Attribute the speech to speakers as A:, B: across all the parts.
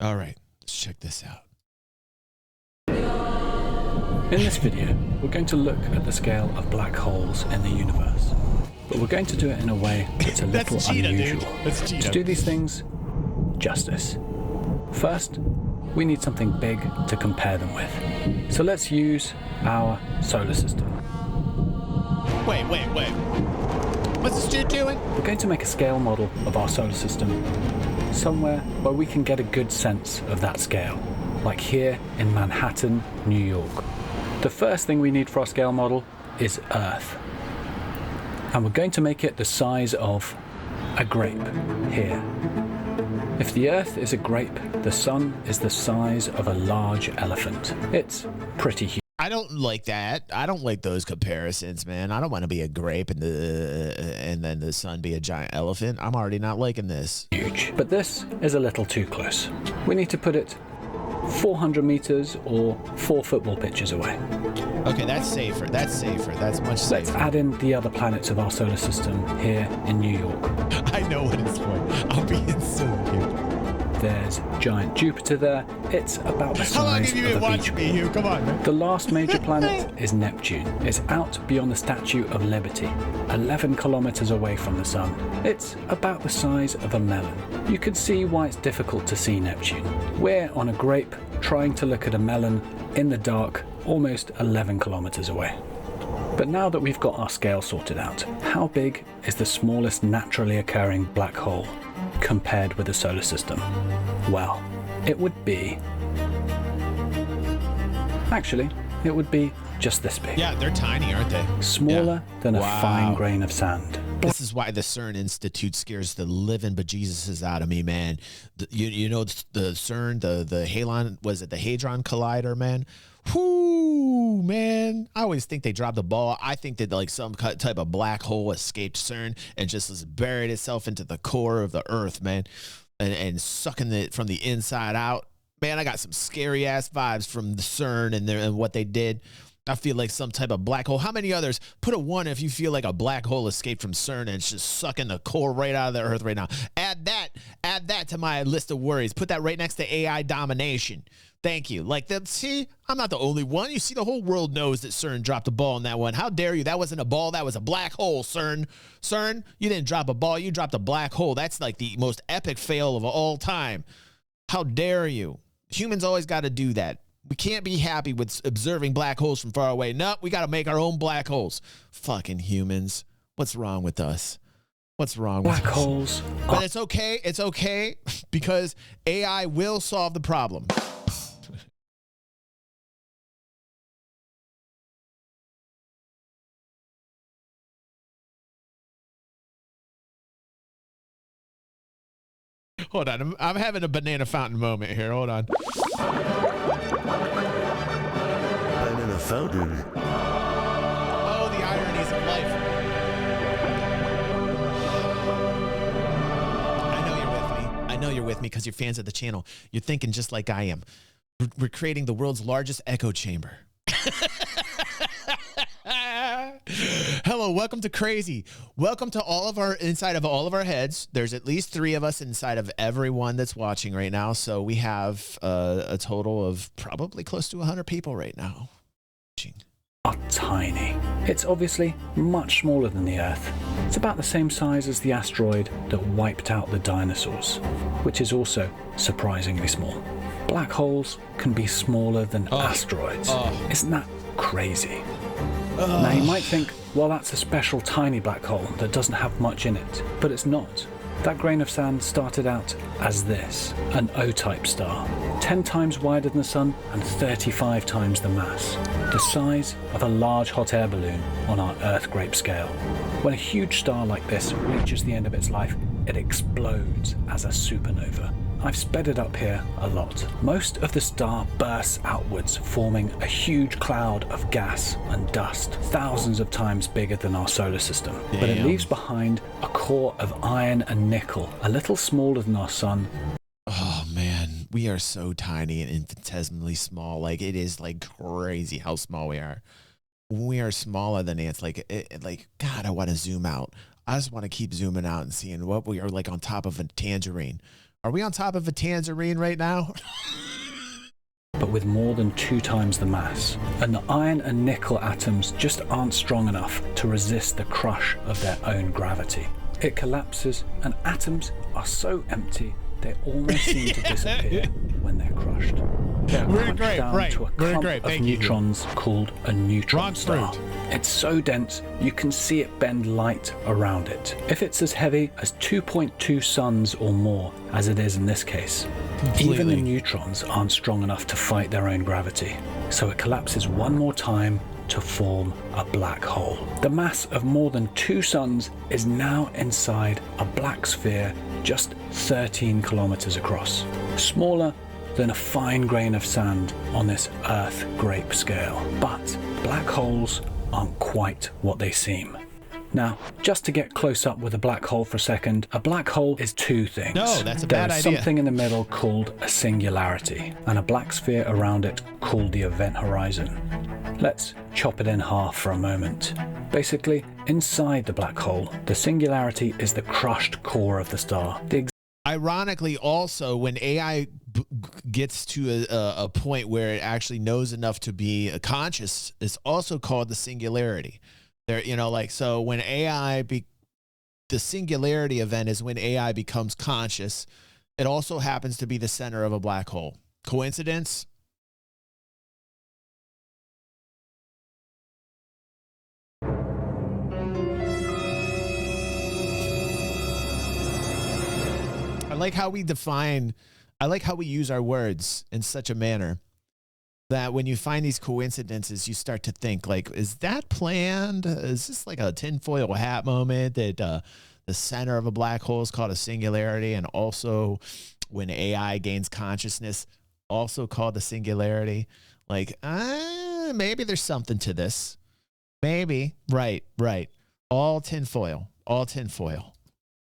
A: All right, let's check this out.
B: In this video, we're going to look at the scale of black holes in the universe, but we're going to do it in a way that's a little unusual. To do these things justice. First, we need something big to compare them with. So let's use our solar system.
A: Wait. What's this dude doing?
B: We're going to make a scale model of our solar system somewhere where we can get a good sense of that scale, like here in Manhattan, New York. The first thing we need for our scale model is Earth. And we're going to make it the size of a grape here. If the Earth is a grape, the Sun is the size of a large elephant. It's pretty huge.
A: I don't like that. I don't like those comparisons, man. I don't want to be a grape and then the sun be a giant elephant. I'm already not liking this.
B: Huge. But this is a little too close. We need to put it 400 meters or 4 football pitches away.
A: Okay, that's safer. That's much safer.
B: Let's add in the other planets of our solar system here in New York.
A: I know what it's for. I'll be in silly.
B: There's giant Jupiter there. It's about the size of a beach ball.
A: Come on, man.
B: The last major planet is Neptune. It's out beyond the Statue of Liberty, 11 kilometers away from the Sun. It's about the size of a melon. You can see why it's difficult to see Neptune. We're on a grape trying to look at a melon in the dark, almost 11 kilometers away. But now that we've got our scale sorted out, how big is the smallest naturally occurring black hole compared with the solar system? Well, it would be... Actually, it would be just this big.
A: Yeah, they're tiny, aren't they?
B: Smaller than a fine grain of sand.
A: This is why the CERN Institute scares the living bejesuses out of me, man. You know the CERN, the Halon, was it the Hadron Collider, man? Whoo, man. I always think they dropped the ball. I think that like some type of black hole escaped CERN and just buried itself into the core of the Earth, man, and sucking it from the inside out. Man, I got some scary ass vibes from the CERN and what they did. I feel like some type of black hole. How many others? Put a 1 if you feel like a black hole escaped from CERN and it's just sucking the core right out of the Earth right now. Add that to my list of worries. Put that right next to AI domination. Thank you. Like that. See, I'm not the only one. You see, the whole world knows that CERN dropped a ball on that one. How dare you? That wasn't a ball. That was a black hole, CERN. CERN, you didn't drop a ball. You dropped a black hole. That's like the most epic fail of all time. How dare you? Humans always got to do that. We can't be happy with observing black holes from far away. No, we got to make our own black holes. Fucking humans. What's wrong with us? What's wrong with us?
B: Black holes.
A: But it's okay. It's okay because AI will solve the problem. Hold on. I'm having a banana fountain moment here. Hold on.
C: Banana fountain.
A: Oh, the ironies of life. I know you're with me because you're fans of the channel. You're thinking just like I am. We're creating the world's largest echo chamber. Hello, welcome to Crazy. Welcome to inside of all of our heads. There's at least 3 of us inside of everyone that's watching right now. So we have a total of probably close to 100 people right now.
B: Are tiny. It's obviously much smaller than the Earth. It's about the same size as the asteroid that wiped out the dinosaurs, which is also surprisingly small. Black holes can be smaller than asteroids. Isn't that crazy? Now you might think, well, that's a special tiny black hole that doesn't have much in it, but it's not. That grain of sand started out as this, an O-type star, 10 times wider than the Sun and 35 times the mass, the size of a large hot air balloon on our Earth grape scale. When a huge star like this reaches the end of its life, it explodes as a supernova. I've sped it up here a lot. Most of the star bursts outwards, forming a huge cloud of gas and dust, thousands of times bigger than our solar system.
A: Damn.
B: But it leaves behind a core of iron and nickel, a little smaller than our Sun.
A: Oh man, we are so tiny and infinitesimally small. Like, it is like crazy how small we are. We are smaller than ants. Like God, I want to zoom out. I just want to keep zooming out and seeing what we are like on top of a tangerine. Are we on top of a tangerine right now?
B: But with more than 2 times the mass. And the iron and nickel atoms just aren't strong enough to resist the crush of their own gravity. It collapses, and atoms are so empty they almost seem to disappear when they're crushed. They're crunched down to a clump of neutrons called a neutron star. It's so dense you can see it bend light around it. If it's as heavy as 2.2 suns or more, as it is in this case, even the neutrons aren't strong enough to fight their own gravity. So it collapses one more time to form a black hole. The mass of more than 2 suns is now inside a black sphere just 13 kilometers across, smaller than a fine grain of sand on this Earth grape scale. But black holes aren't quite what they seem. Now, just to get close up with a black hole for a second, a black hole is 2 things.
A: No, that's a bad idea.
B: There's something in the middle called a singularity, and a black sphere around it called the event horizon. Let's chop it in half for a moment. Basically, inside the black hole, the singularity is the crushed core of the star.
A: Ironically, also, when AI gets to a point where it actually knows enough to be conscious, it's also called the singularity. There, you know, like, so when the singularity event is when AI becomes conscious. It also happens to be the center of a black hole. Coincidence? I like how we use our words in such a manner that when you find these coincidences, you start to think, like, is that planned? Is this like a tinfoil hat moment that the center of a black hole is called a singularity, and also when AI gains consciousness, also called the singularity? Like, maybe there's something to this. Maybe. Right. All tinfoil.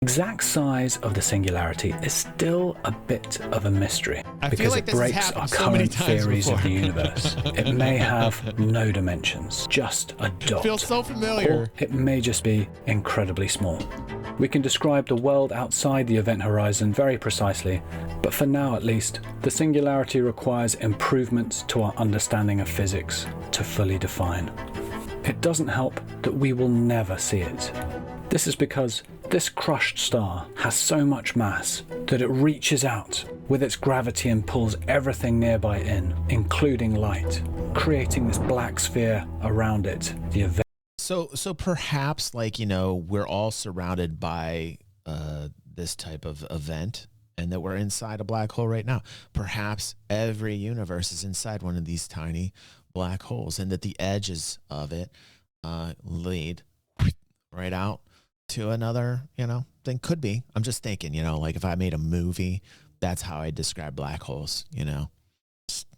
B: Exact size of the singularity is still a bit of a mystery because it breaks our current theories of the universe. It may have no dimensions, just a dot.
A: Feels so familiar.
B: Or it may just be incredibly small. We can describe the world outside the event horizon very precisely, but for now at least, the singularity requires improvements to our understanding of physics to fully define. It doesn't help that we will never see it. This is because this crushed star has so much mass that it reaches out with its gravity and pulls everything nearby in, including light, creating this black sphere around it, the event.
A: So perhaps, like, you know, we're all surrounded by this type of event, and that we're inside a black hole right now. Perhaps every universe is inside one of these tiny black holes, and that the edges of it lead right out to another, you know, thing. Could be. I'm just thinking, you know, like if I made a movie, that's how I describe black holes, you know. Just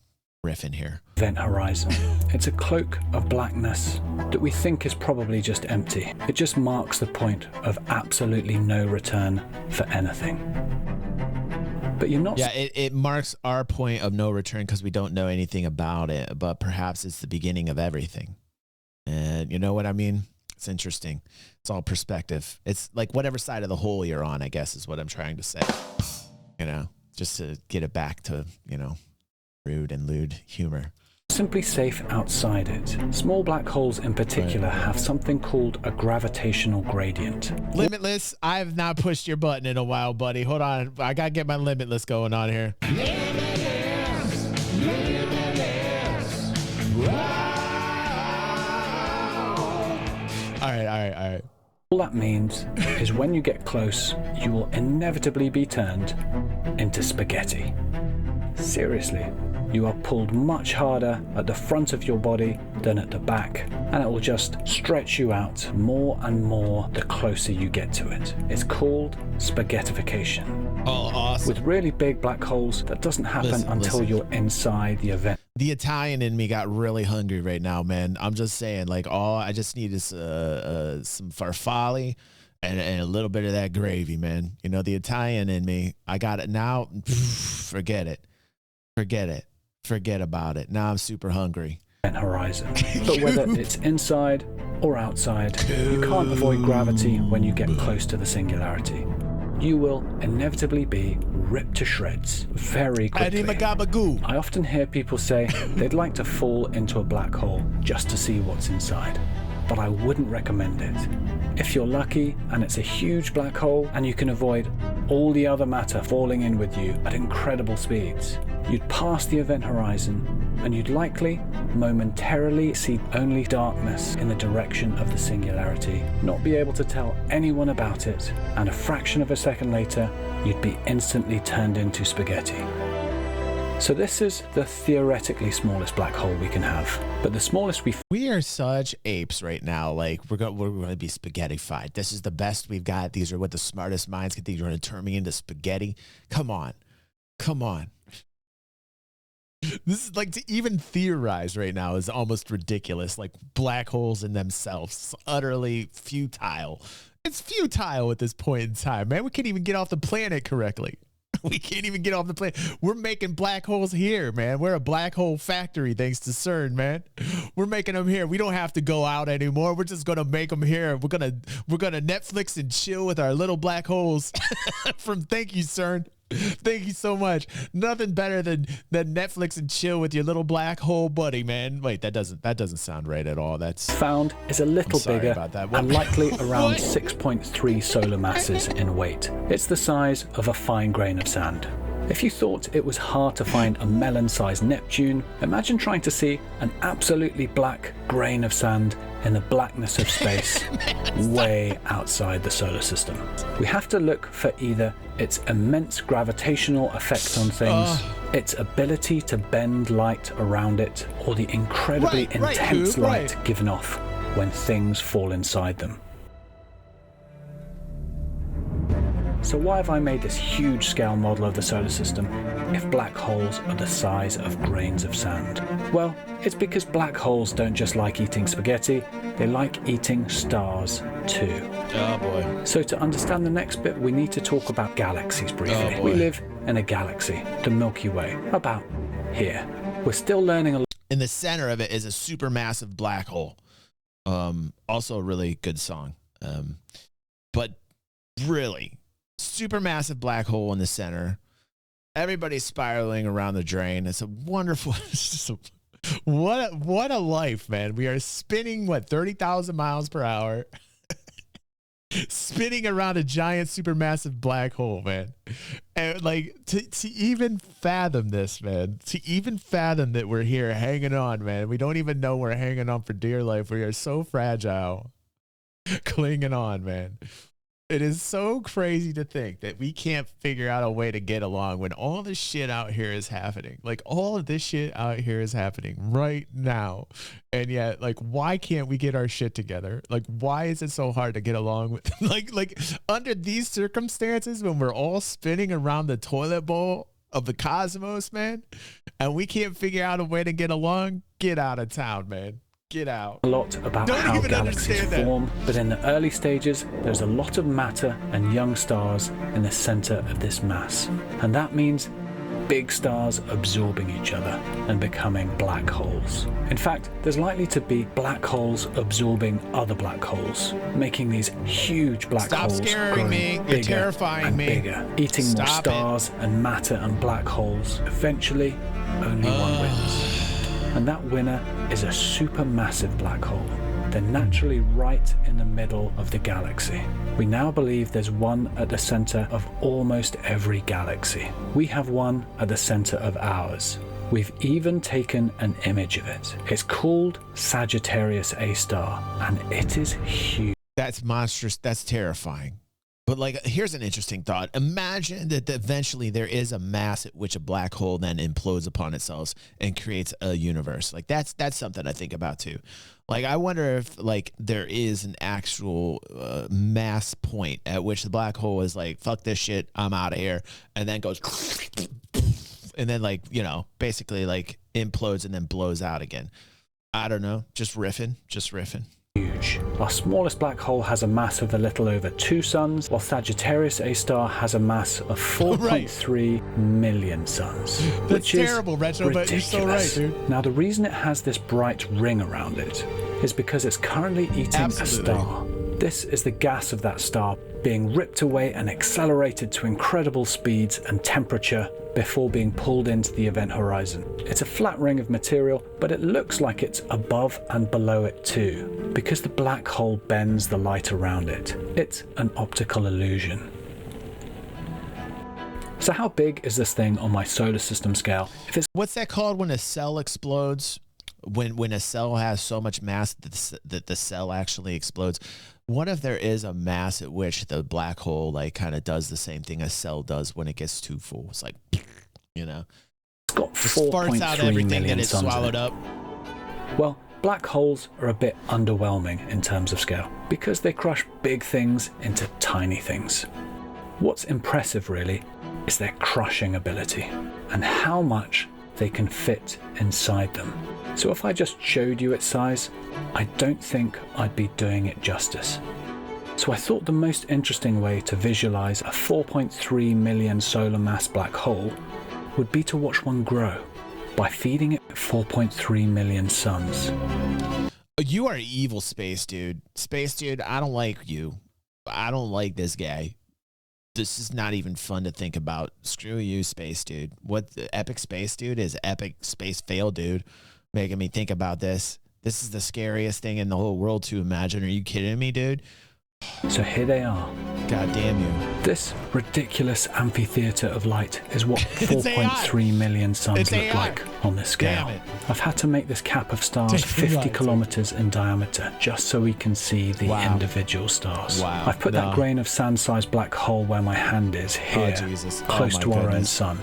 A: riffing here.
B: Event horizon. It's a cloak of blackness that we think is probably just empty. It just marks the point of absolutely no return for anything. But you're not...
A: Yeah, it marks our point of no return because we don't know anything about it, but perhaps it's the beginning of everything. And you know what I mean? It's interesting. It's all perspective. It's like whatever side of the hole you're on, I guess, is what I'm trying to say. You know, just to get it back to, you know, rude and lewd humor.
B: Simply safe outside it. Small black holes in particular have something called a gravitational gradient.
A: Limitless, I have not pushed your button in a while, buddy. Hold on. I got to get my limitless going on here. All right.
B: All that means is when you get close, you will inevitably be turned into spaghetti. Seriously, you are pulled much harder at the front of your body than at the back, and it will just stretch you out more and more the closer you get to it. It's called spaghettification.
A: Oh, awesome.
B: With really big black holes, that doesn't happen until you're inside the event.
A: The Italian in me got really hungry right now, man. I'm just saying, like, all I just need is some farfalle and a little bit of that gravy, man. You know, the Italian in me, I got it now. Forget it. Forget about it. Now I'm super hungry.
B: Horizon. But whether it's inside or outside, you can't avoid gravity when you get close to the singularity. you will inevitably be ripped to shreds very quickly. I often hear people say they'd like to fall into a black hole just to see what's inside, but I wouldn't recommend it. If you're lucky and it's a huge black hole and you can avoid all the other matter falling in with you at incredible speeds, you'd pass the event horizon and you'd likely momentarily see only darkness in the direction of the singularity, not be able to tell anyone about it, and a fraction of a second later, you'd be instantly turned into spaghetti. So this is the theoretically smallest black hole we can have, but the smallest
A: we are such apes right now. Like we're going to be spaghettified. This is the best we've got. These are what the smartest minds can think. You're going to turn me into spaghetti. Come on. This is like, to even theorize right now is almost ridiculous. Like black holes in themselves, it's utterly futile. It's futile at this point in time, man. We can't even get off the planet correctly. We can't even get off the planet. We're making black holes here, man. We're a black hole factory thanks to CERN, man. We're making them here. We don't have to go out anymore. We're just gonna make them here. We're gonna Netflix and chill with our little black holes. Thank you, CERN. Thank you so much. Nothing better than Netflix and chill with your little black hole buddy, man. Wait, that doesn't sound right at all. That's
B: found is a little bigger and likely around 6.3 solar masses in weight. It's the size of a fine grain of sand. If you thought it was hard to find a melon-sized Neptune, imagine trying to see an absolutely black grain of sand in the blackness of space way outside the solar system. We have to look for either its immense gravitational effect on things, its ability to bend light around it, or the incredibly intense light given off when things fall inside them. So why have I made this huge scale model of the solar system if black holes are the size of grains of sand? Well, it's because black holes don't just like eating spaghetti, they like eating stars too.
A: Oh boy.
B: So to understand the next bit, we need to talk about galaxies briefly.
A: Oh,
B: we live in a galaxy, the Milky Way, about here. We're still learning a lot.
A: In the center of it is a supermassive black hole. Also a really good song. But really, supermassive black hole in the center. Everybody's spiraling around the drain. It's a wonderful, what a life, man. We are spinning, 30,000 miles per hour, spinning around a giant supermassive black hole, man. And like to even fathom this, man, to even fathom that we're here hanging on, man. We don't even know we're hanging on for dear life. We are so fragile, clinging on, man. It is so crazy to think that we can't figure out a way to get along when all this shit out here is happening. Like all of this shit out here is happening right now. And yet, like, why can't we get our shit together? Like, why is it so hard to get along with like under these circumstances when we're all spinning around the toilet bowl of the cosmos, man, and we can't figure out a way to get along? Get out of town, man. Get out.
B: A lot about how galaxies form, but in the early stages, there's a lot of matter and young stars in the center of this mass. And that means big stars absorbing each other and becoming black holes. In fact, there's likely to be black holes absorbing other black holes, making these huge black holes
A: scaring me. You're terrifying me.
B: Bigger, eating more stars and matter and black holes. Eventually, only one wins. And that winner is a supermassive black hole. They're naturally right in the middle of the galaxy. We now believe there's one at the center of almost every galaxy. We have one at the center of ours. We've even taken an image of it. It's called Sagittarius A star, and it is huge.
A: That's monstrous. That's terrifying. But like, here's an interesting thought. Imagine that eventually there is a mass at which a black hole then implodes upon itself and creates a universe. Like that's something I think about too. Like, I wonder if like there is an actual mass point at which the black hole is like, fuck this shit, I'm out of here. And then goes, and then like, you know, basically like implodes and then blows out again. I don't know. Just riffing.
B: Huge. Our smallest black hole has a mass of a little over 2 suns, while Sagittarius A star has a mass of 4.3 million suns.
A: That's terrible, Retro, but you're so right, dude.
B: Now, the reason it has this bright ring around it is because it's currently eating a star. This is the gas of that star being ripped away and accelerated to incredible speeds and temperature before being pulled into the event horizon. It's a flat ring of material, but it looks like it's above and below it too, because the black hole bends the light around it. It's an optical illusion. So how big is this thing on my solar system scale?
A: What's that called when a cell explodes? When a cell has so much mass that the cell actually explodes. What if there is a mass at which the black hole like kind of does the same thing a cell does when it gets too full? It's like, you know,
B: It's got
A: just farts out
B: 4.3
A: everything that
B: million
A: it's
B: suns in
A: swallowed
B: it.
A: up.
B: Well, black holes are a bit underwhelming in terms of scale because they crush big things into tiny things. What's impressive really is their crushing ability and how much they can fit inside them. So if I just showed you its size, I don't think I'd be doing it justice. So I thought the most interesting way to visualize a 4.3 million solar mass black hole would be to watch one grow by feeding it 4.3 million suns.
A: You are evil, Space Dude. Space Dude, I don't like you. I don't like this guy. This is not even fun to think about. Screw you, Space Dude. What the Epic Space Dude is Epic Space Fail Dude, making me think about this. This is the scariest thing in the whole world to imagine. Are you kidding me, dude?
B: So here they are.
A: God damn you.
B: This ridiculous amphitheater of light is what
A: It's
B: 4.3 million suns
A: It's
B: look
A: AI.
B: like on this scale.
A: Damn it.
B: I've had to make this cap of stars
A: Take
B: 50
A: right.
B: kilometers in diameter just so we can see the
A: Wow.
B: individual stars.
A: Wow.
B: I've put
A: No.
B: that grain of sand-sized black hole where my hand is here,
A: Jesus.
B: close
A: Oh, my
B: to our own
A: goodness.
B: sun.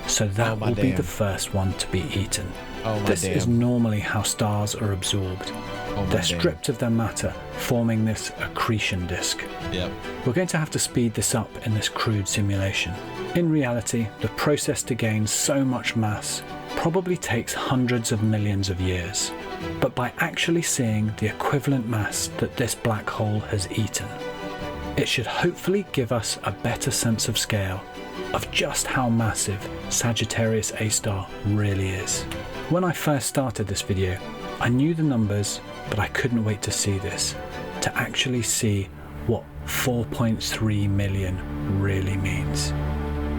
B: So that
A: Oh, my
B: will be
A: damn.
B: the first one to be eaten.
A: Oh, my
B: This
A: damn.
B: is normally how stars are absorbed.
A: Oh, my
B: They're
A: damn.
B: stripped of their matter, forming this accretion disk.
A: Yep.
B: We're going to have to speed this up in this crude simulation. In reality, the process to gain so much mass probably takes hundreds of millions of years. But by actually seeing the equivalent mass that this black hole has eaten, it should hopefully give us a better sense of scale of just how massive Sagittarius A star really is. When I first started this video, I knew the numbers, but I couldn't wait to see this, to actually see what 4.3 million really means.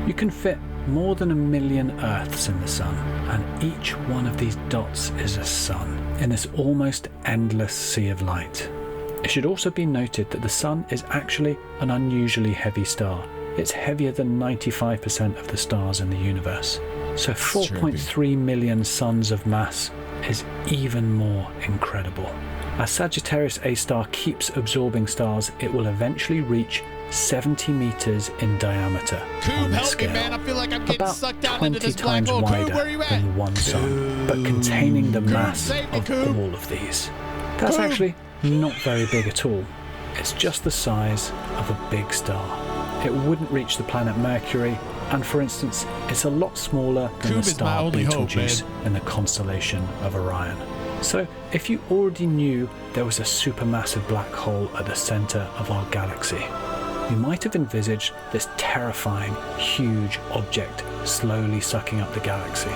B: You can fit more than 1 million Earths in the sun, and each one of these dots is a sun in this almost endless sea of light. It should also be noted that the sun is actually an unusually heavy star. It's heavier than 95% of the stars in the universe. So 4.3 million suns of mass is even more incredible. As Sagittarius A star keeps absorbing stars, it will eventually reach 70 meters in diameter
A: Coob,
B: on this
A: help me,
B: scale.
A: man. I feel like I'm getting
B: About
A: sucked down into
B: 20
A: this black
B: times
A: hole. Coob, where are
B: wider
A: you at?
B: than one sun, but containing the mass
A: save me,
B: of
A: Coob.
B: all of these. That's
A: Coob.
B: actually not very big at all. It's just the size of a big star. It wouldn't reach the planet Mercury, and for instance, it's a lot smaller than
A: Coob
B: the
A: is my
B: star
A: only hope,
B: Betelgeuse in the constellation of Orion. So, if you already knew there was a supermassive black hole at the center of our galaxy, you might have envisaged this terrifying, huge object slowly sucking up the galaxy.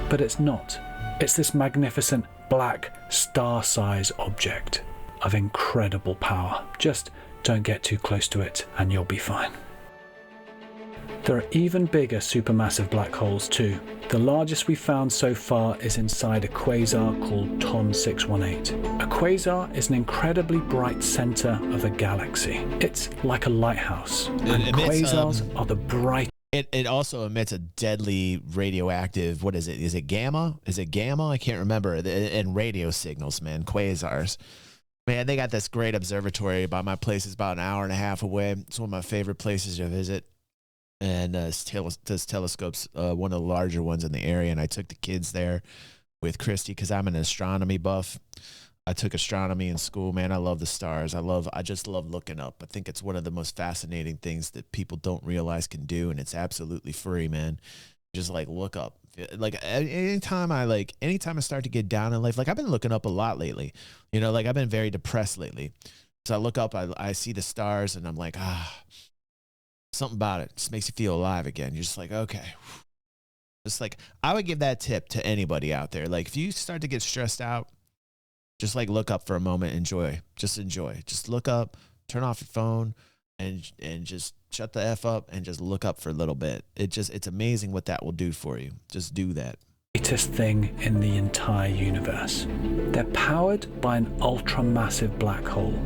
B: But it's not. It's this magnificent black star-size object of incredible power. Just don't get too close to it and you'll be fine. There are even bigger supermassive black holes too. The largest we've found so far is inside a quasar called TON 618. A quasar is an incredibly bright center of a galaxy. It's like a lighthouse, and
A: emits,
B: quasars are the bright.
A: It also emits a deadly radioactive, what is it? Is it gamma? Is it gamma? I can't remember. And radio signals, man. Quasars. Man, they got this great observatory by my place. It's about an hour and a half away. It's one of my favorite places to visit. And this telescope's one of the larger ones in the area. And I took the kids there with Christy because I'm an astronomy buff. I took astronomy in school, man. I love the stars. I just love looking up. I think it's one of the most fascinating things that people don't realize can do, and it's absolutely free, man. Just like look up. Like anytime I start to get down in life, like I've been looking up a lot lately. You know, like I've been very depressed lately. So I look up, I see the stars, and I'm like, something about it just makes you feel alive again. You're just like, okay. Just like I would give that tip to anybody out there. Like if you start to get stressed out, just like look up for a moment, enjoy. Just enjoy. Just look up, turn off your phone and just shut the F up and just look up for a little bit. It's amazing what that will do for you. Just do that.
B: Greatest thing in the entire universe. They're powered by an ultra-massive black hole,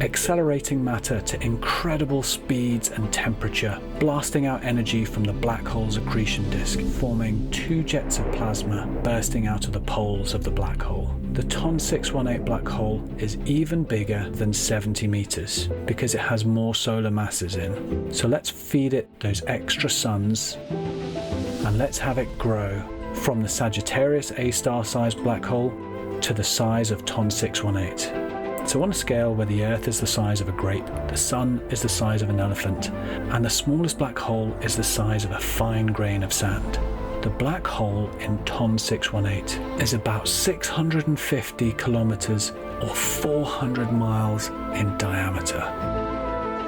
B: accelerating matter to incredible speeds and temperature, blasting out energy from the black hole's accretion disk, forming 2 jets of plasma bursting out of the poles of the black hole. The TON 618 black hole is even bigger than 70 meters because it has more solar masses in. So let's feed it those extra suns and let's have it grow from the Sagittarius A-star sized black hole to the size of TON 618. So on a scale where the Earth is the size of a grape, the Sun is the size of an elephant, and the smallest black hole is the size of a fine grain of sand, the black hole in TON 618 is about 650 kilometers or 400 miles in diameter.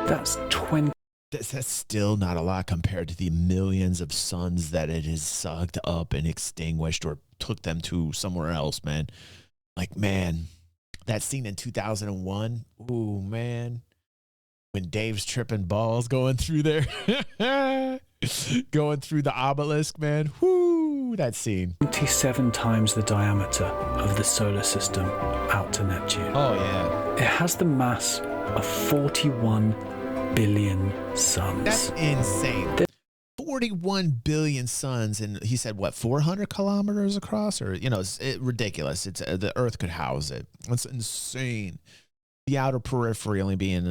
B: That's 20.
A: That's still not a lot compared to the millions of suns that it has sucked up and extinguished or took them to somewhere else, man. Like, man, that scene in 2001, ooh, man, when Dave's tripping balls going through there, going through the obelisk, man, whoo, that scene.
B: 27 times the diameter of the solar system out to Neptune.
A: Oh, yeah.
B: It has the mass of 41 billion suns.
A: That's insane. 41 billion suns, and he said what, 400 kilometers across, or it's ridiculous. It's the Earth could house it. That's insane. The outer periphery only being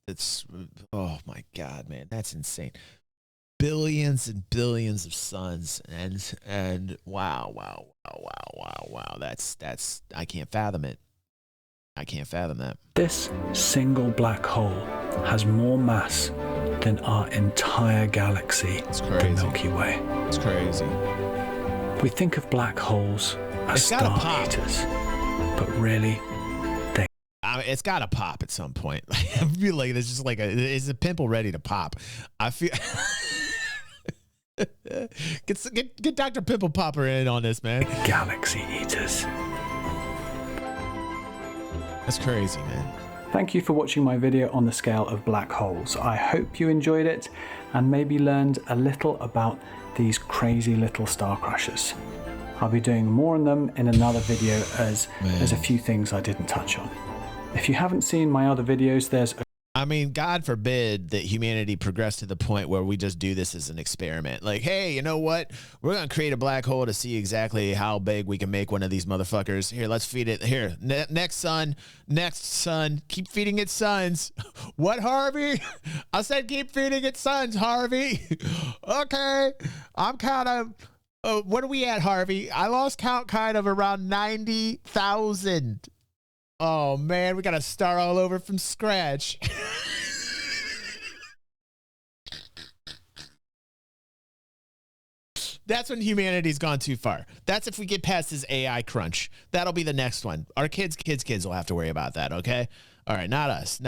A: it's, oh my God, man, that's insane. Billions and billions of suns, and wow, that's I can't fathom it. I can't fathom that.
B: This single black hole has more mass than our entire galaxy, the Milky Way.
A: It's crazy.
B: We think of black holes as star eaters, but really,
A: it's got to pop at some point. I feel like it's just like is a pimple ready to pop? I feel. Get Dr. Pimple Popper in on this, man.
B: Galaxy eaters.
A: That's crazy, man.
B: Thank you for watching my video on the scale of black holes. I hope you enjoyed it and maybe learned a little about these crazy little star crashers. I'll be doing more on them in another video as there's a few things I didn't touch on. If you haven't seen my other videos,
A: I mean, God forbid that humanity progress to the point where we just do this as an experiment. Like, hey, you know what? We're going to create a black hole to see exactly how big we can make one of these motherfuckers. Here, let's feed it. Here, next sun, keep feeding it suns. What, Harvey? I said keep feeding it suns, Harvey. Okay. I'm kind of, what are we at, Harvey? I lost count kind of around 90,000. Oh, man, we got to start all over from scratch. That's when humanity's gone too far. That's if we get past this AI crunch. That'll be the next one. Our kids will have to worry about that, okay? All right, not us.